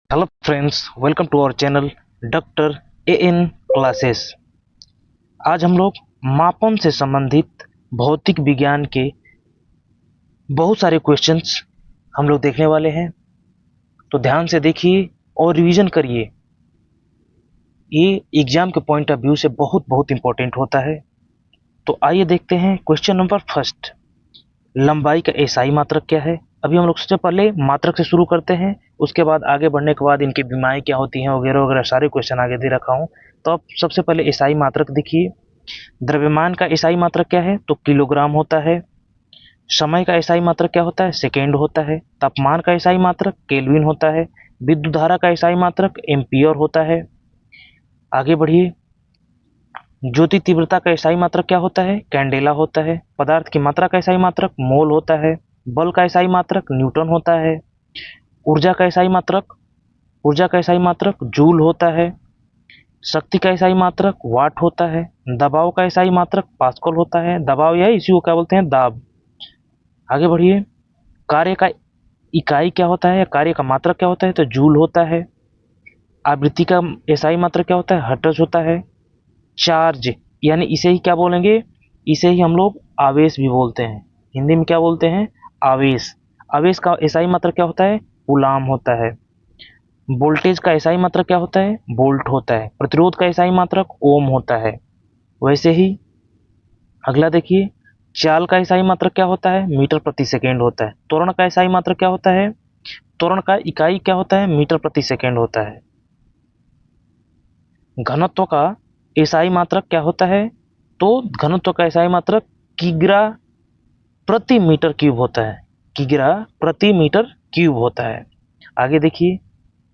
Hello friends, welcome to our channel doctor A N classes. आज हम लोग मापन से संबंधित भौतिक विज्ञान के बहुत सारे क्वेश्चंस हम लोग देखने वाले हैं। तो ध्यान से देखिए और रिवीजन करिए। ये एग्जाम के पॉइंट ऑफ व्यू से बहुत बहुत इंपॉर्टेंट होता है। तो आइए देखते हैं क्वेश्चन नंबर फर्स्ट। लंबाई का एसआई मात्रक क्या है? अभी हम लोग सबसे पहले मात्रक से शुरू करते हैं, उसके बाद आगे बढ़ने के बाद इनकी बीमारियां क्या होती हैं वगैरह वगैरह सारे क्वेश्चन आगे दे रखा हूँ। तो अब सबसे पहले एसआई मात्रक देखिए। द्रव्यमान का एसआई मात्रक क्या है? तो किलोग्राम होता है। समय का एसआई मात्रक क्या होता है? सेकेंड होता है। तापमान का एसआई मात्रक केल्विन होता है। विद्युत धारा का एसआई मात्रक एम्पियर होता है। आगे बढ़िए। ज्योति तीव्रता का एसआई मात्रक क्या होता है? कैंडेला होता है। पदार्थ की मात्रा का एसआई मात्रक मोल होता है। बल का एसआई मात्रक न्यूटन होता है। ऊर्जा का एसआई मात्रक जूल होता है। शक्ति का एसआई मात्रक वाट होता है। दबाव का एसआई मात्रक पास्कल होता है। दबाव या इसी को क्या बोलते हैं? दाब। आगे बढ़िए। कार्य का इकाई क्या होता है या कार्य का मात्रक क्या होता है? तो जूल होता है। आवृत्ति का एसआई मात्रक क्या होता है? हर्ट्ज होता है। चार्ज यानी इसे ही क्या बोलेंगे? इसे ही हम लोग आवेश भी बोलते हैं। हिंदी में क्या बोलते हैं? आवेश। आवेश का एसआई मात्रक क्या होता है? कूलाम होता है। वोल्टेज का एसआई मात्रक क्या होता है? वोल्ट होता है। प्रतिरोध का एसआई मात्रक ओम होता है। वैसे ही अगला देखिए। चाल का एसआई मात्रक क्या होता है? मीटर प्रति सेकेंड होता है। त्वरण का एसआई मात्रक क्या होता है? त्वरण का इकाई क्या होता है? मीटर प्रति सेकेंड होता है। घनत्व का एसआई मात्रक क्या होता है? तो घनत्व का एसआई मात्रक किग्रा प्रति मीटर क्यूब होता है। किग्रा प्रति मीटर क्यूब होता है। आगे देखिए।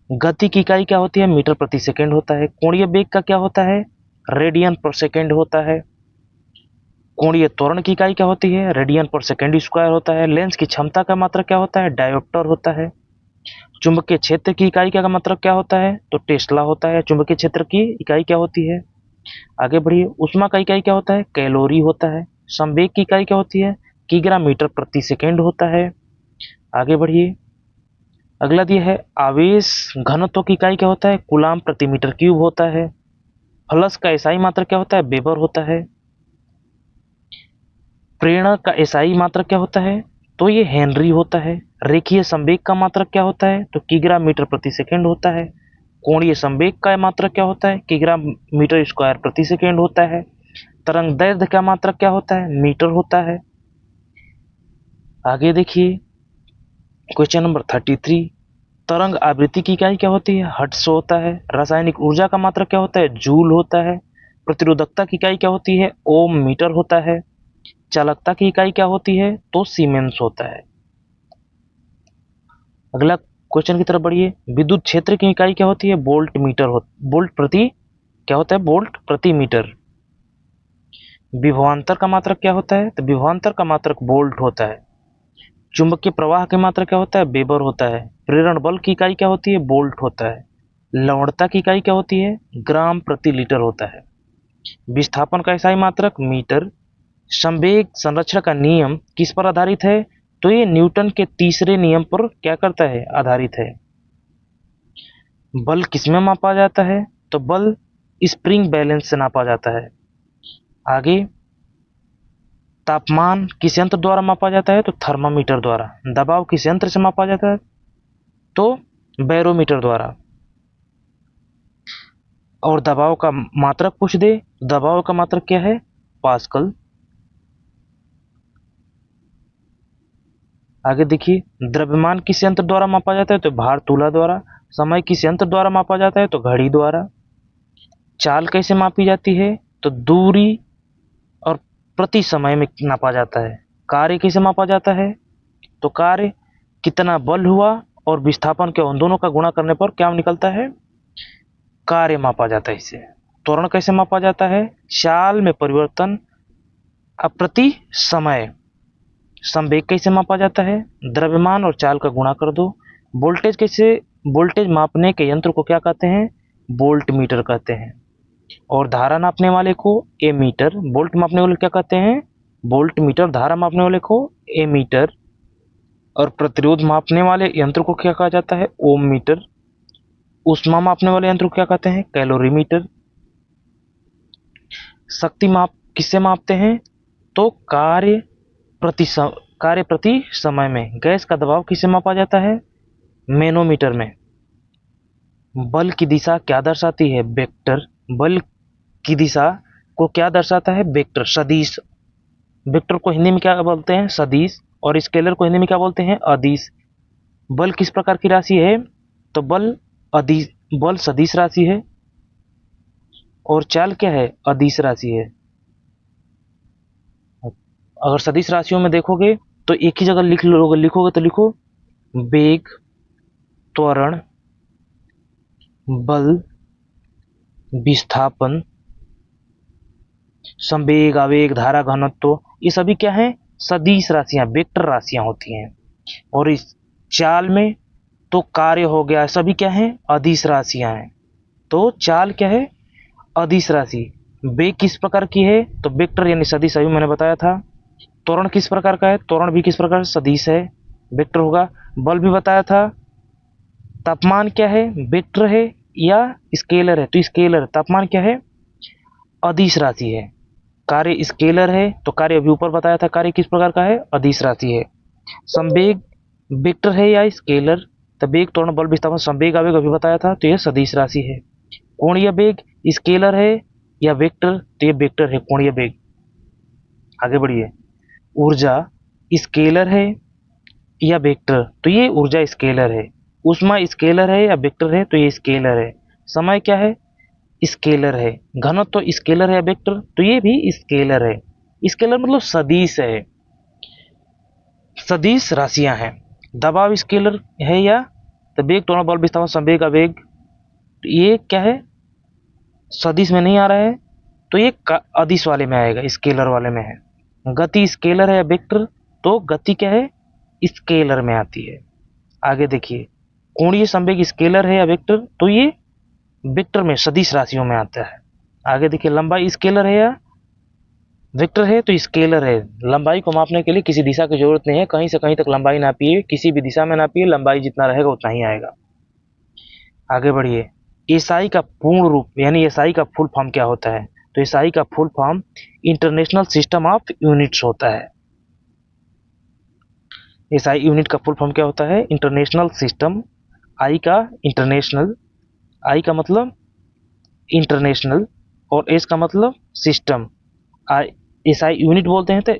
गति की इकाई क्या होती है? मीटर प्रति सेकेंड होता है। कोणीय वेग का क्या होता है? रेडियन पर सेकेंड होता है। कोणीय त्वरण की इकाई क्या होती है? रेडियन पर सेकेंड स्क्वायर होता है। लेंस की क्षमता का मात्रक क्या होता है? डायोप्टर होता है। चुंबकीय क्षेत्र की इकाई का मात्रक क्या होता है? तो टेस्ला होता है। चुंबकीय क्षेत्र की इकाई क्या होती है? आगे बढ़िए। ऊष्मा का इकाई क्या होता है? कैलोरी होता है। संवेग की इकाई क्या होती है? किग्रा मीटर प्रति सेकेंड होता है। आगे बढ़िए। अगला दिया है आवेश घनत्व की इकाई क्या होता है? कूलाम प्रति मीटर क्यूब होता है। फ्लक्स का एसआई मात्रक क्या होता है? वेबर होता है। प्रेरणा का एसआई मात्रक क्या होता है? तो ये हेनरी होता है। रेखीय संवेग का मात्रक क्या होता है? तो किग्रा मीटर प्रति सेकेंड होता है। कोणीय संवेग का मात्रक क्या होता है? किग्रा मीटर स्क्वायर प्रति सेकेंड होता है। तरंग दैर्ध्य का मात्रक क्या होता है? मीटर होता है। आगे देखिए। Question number 33। तरंग आवृत्ति की इकाई क्या होती है? हर्ट्ज होता है। रासायनिक ऊर्जा का मात्रक क्या होता है? जूल होता है। प्रतिरोधकता की इकाई क्या होती है? ओम मीटर होता है। चालकता की इकाई क्या होती है? तो सीमेंस होता है। अगला क्वेश्चन की तरफ बढ़िए। विद्युत क्षेत्र की इकाई क्या होती है? वोल्ट मीटर वोल्ट प्रति क्या होता है? वोल्ट प्रति मीटर। विभवांतर का मात्रक क्या होता है? तो विभवांतर का मात्रक वोल्ट होता है। चुंबकीय प्रवाह की मात्रा क्या होता है? वेबर होता है। प्रेरण बल की इकाई क्या होती है? वोल्ट होता है। लवणता की इकाई क्या होती है? ग्राम प्रति लीटर होता है। विस्थापन का एसआई मात्रक मीटर। संवेग संरक्षण का नियम किस पर आधारित है? तो ये न्यूटन के तीसरे नियम पर क्या करता है? आधारित है। बल किसमें मापा जाता है? तो बल स्प्रिंग बैलेंस से नापा जाता है। आगे। तापमान किस यंत्र द्वारा मापा जाता है? तो थर्मामीटर द्वारा। दबाव किस यंत्र से मापा जाता है? तो बैरोमीटर द्वारा। और दबाव का मात्रक पूछ दे, दबाव का मात्रक क्या है? पास्कल। आगे देखिए। द्रव्यमान किस यंत्र द्वारा मापा जाता है? तो भार तुला द्वारा। समय किस यंत्र द्वारा मापा जाता है? तो घड़ी द्वारा। चाल कैसे मापी जाती है? तो दूरी और प्रति समय में नापा जाता है। कार्य कैसे मापा जाता है? तो कार्य कितना बल हुआ और विस्थापन के उन दोनों का गुणा करने पर क्या निकलता है? कार्य मापा जाता है इसे। त्वरण कैसे मापा जाता है? चाल में परिवर्तन प्रति समय। संवेग कैसे मापा जाता है? द्रव्यमान और चाल का गुणा कर दो। वोल्टेज कैसे? वोल्टेज मापने के यंत्र को क्या कहते हैं? वोल्ट मीटर कहते हैं। और धारा नापने वाले को एमीटर। वोल्ट मापने वाले क्या कहते हैं? Volt meter. धारा मापने वाले को एमीटर। और प्रतिरोध मापने वाले यंत्र को क्या कहा जाता है? ओम मीटर। ऊष्मा मापने वाले यंत्र को क्या कहते हैं? कैलोरीमीटर। शक्ति माप किससे मापते हैं? तो कार्य प्रति समय में। गैस का दबाव किससे मापा जाता है? मैनोमीटर में। बल की दिशा क्या दर्शाती है? वेक्टर। बल की दिशा को क्या दर्शाता है? वेक्टर, सदिश। वेक्टर को हिंदी में क्या बोलते हैं? सदिश। और स्केलर को हिंदी में क्या बोलते हैं? अदिश। बल किस प्रकार की राशि है? तो बल सदिश राशि है और चाल क्या है? अदिश राशि है। अगर सदिश राशियों में देखोगे तो एक ही जगह लिखोगे तो लिखो वेग, त्वरण, बल, विस्थापन, संवेग, आवेग, धारा, घनत्व, ये सभी क्या है? सदिश राशियां, वेक्टर राशियां होती हैं। और इस चाल में तो कार्य हो गया, सभी क्या है? अदिश राशियां हैं। तो चाल क्या है? अदिश राशि। वेग किस प्रकार की है? तो वेक्टर यानी सदिश, अभी मैंने बताया था। त्वरण किस प्रकार का है? त्वरण भी किस प्रकार? सदिश है, वेक्टर होगा। बल भी बताया था। तापमान क्या है? वेक्टर है या स्केलर है? तो स्केलर। तापमान क्या है? अदिश राशि है। कार्य स्केलर है तो कार्य अभी ऊपर बताया था, कार्य किस प्रकार का है? अदिश राशि है। संवेग वेक्टर है या स्केलर? तो वेग, त्वरण, बल, विस्थापन, संवेग, आवेग अभी बताया था, तो यह सदिश राशि है। कोणीय वेग स्केलर है या वेक्टर? तो ये वेक्टर है, कोणीय वेग। आगे बढ़िए। ऊर्जा स्केलर है या वेक्टर? तो ये ऊर्जा स्केलर है। ऊष्मा स्केलर है या वेक्टर है? तो ये स्केलर है। समय क्या है? स्केलर है। घनत्व तो स्केलर है या वेक्टर? तो ये भी स्केलर है। स्केलर मतलब सदिश है, सदिश राशियां हैं। दबाव स्केलर है या? तो वेग, त्वरण, बल, विस्थापन, संवेग, आवेग, तो ये क्या है? सदिश में नहीं आ रहा है, तो ये अदिश वाले में आएगा, स्केलर वाले में है। गति स्केलर है या वेक्टर? तो गति क्या है? स्केलर में आती है। आगे देखिए, कोणीय संवेग स्केलर है या वेक्टर? तो ये वेक्टर में, सदिश राशियों में आता है। आगे देखिए, लंबाई स्केलर है या वेक्टर है? तो स्केलर है। लंबाई को मापने के लिए किसी दिशा की जरूरत नहीं है, कहीं से कहीं तक लंबाई नापिए, किसी भी दिशा में नापिए, लंबाई जितना रहेगा उतना ही आएगा। आगे बढ़िए। एसआई का पूर्ण रूप यानी एसआई का फुल फॉर्म क्या होता है? तो एसआई का full form international system of units होता है। एसआई यूनिट का फुल फॉर्म क्या होता है? International system. आई का इंटरनेशनल, आई का मतलब इंटरनेशनल, और एस का मतलब सिस्टम। आई एसआई यूनिट बोलते हैं तो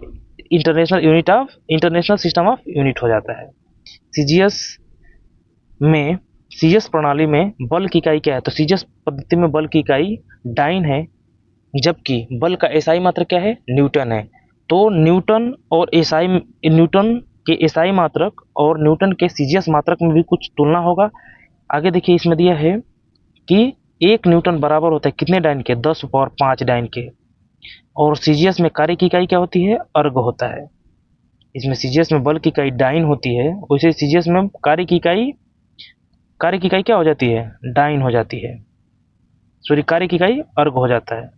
इंटरनेशनल सिस्टम ऑफ यूनिट हो जाता है। सीजीएस में, सीजीएस प्रणाली में बल की इकाई क्या है? तो सीजीएस पद्धति में बल की इकाई डाइन है, जबकि बल का एसआई मात्रक क्या है? न्यूटन है। तो न्यूटन के एसआई मात्रक और न्यूटन के सीजीएस मात्रक में भी कुछ तुलना होगा। आगे देखिए, इसमें दिया है कि 1 न्यूटन बराबर होता है कितने डाइन के? 10 पावर 5 डाइन के। और सीजीएस में कार्य की इकाई क्या होती है? अर्ग होता है। इसमें सीजीएस में बल की इकाई डाइन होती है, वैसे सीजीएस में कार्य की इकाई क्या हो जाती है? डाइन हो जाती है। सॉरी, कार्य की इकाई अर्ग हो जाता है।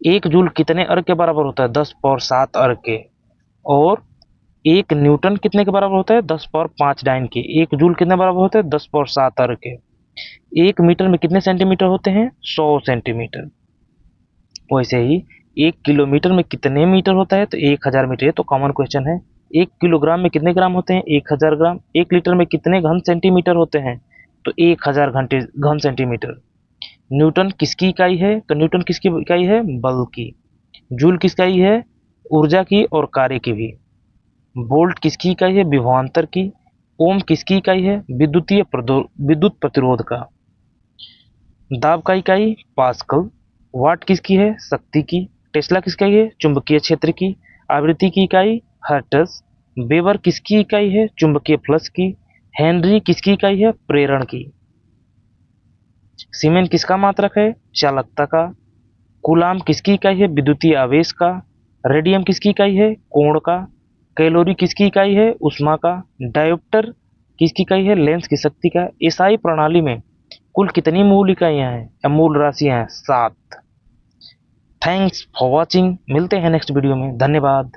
1 जूल कितने अर्ग के बराबर होता है? 10 पावर 7 अर्ग के। और 1 न्यूटन कितने के बराबर होता है? 10 पावर 5 डाइन के। 1 जूल कितने बराबर होता है? 10 पावर 7 अर्ग के। 1 मीटर में कितने सेंटीमीटर होते हैं? 100 सेंटीमीटर। वैसे ही 1 किलोमीटर में कितने मीटर होता है? तो 1000 मीटर। ये तो कॉमन क्वेश्चन है। 1 किलोग्राम में कितने ग्राम होते हैं? 1000 ग्राम। 1 लीटर में कितने घन सेंटीमीटर होते हैं? तो 1000 घन सेंटीमीटर। न्यूटन किसकी इकाई है? तो न्यूटन किसकी इकाई है? बल की। जूल किसकी इकाई है? ऊर्जा की और कार्य की भी। वोल्ट किसकी इकाई है? विभवांतर की। ओम किसकी इकाई है? विद्युत प्रतिरोध का। दाब का इकाई पास्कल। वाट किसकी है? शक्ति की। टेस्ला किसकी है? चुंबकीय क्षेत्र की। आवृत्ति की इकाई हर्ट्ज। वेबर किसकी इकाई है? चुंबकीय फ्लक्स की। हेनरी किसकी इकाई है? प्रेरण की। सीमेन किसका मात्रक है? चालकता का। कूलाम किसकी इकाई है? विद्युतीय आवेश का। रेडियम किसकी इकाई है? कोण का। कैलोरी किसकी इकाई है? ऊष्मा का। डायोप्टर किसकी इकाई है? लेंस की शक्ति का। एसआई प्रणाली में कुल कितनी मूल इकाइयां हैं या मूल राशियां हैं? 7। Thanks for watching. मिलते हैं नेक्स्ट वीडियो में। धन्यवाद।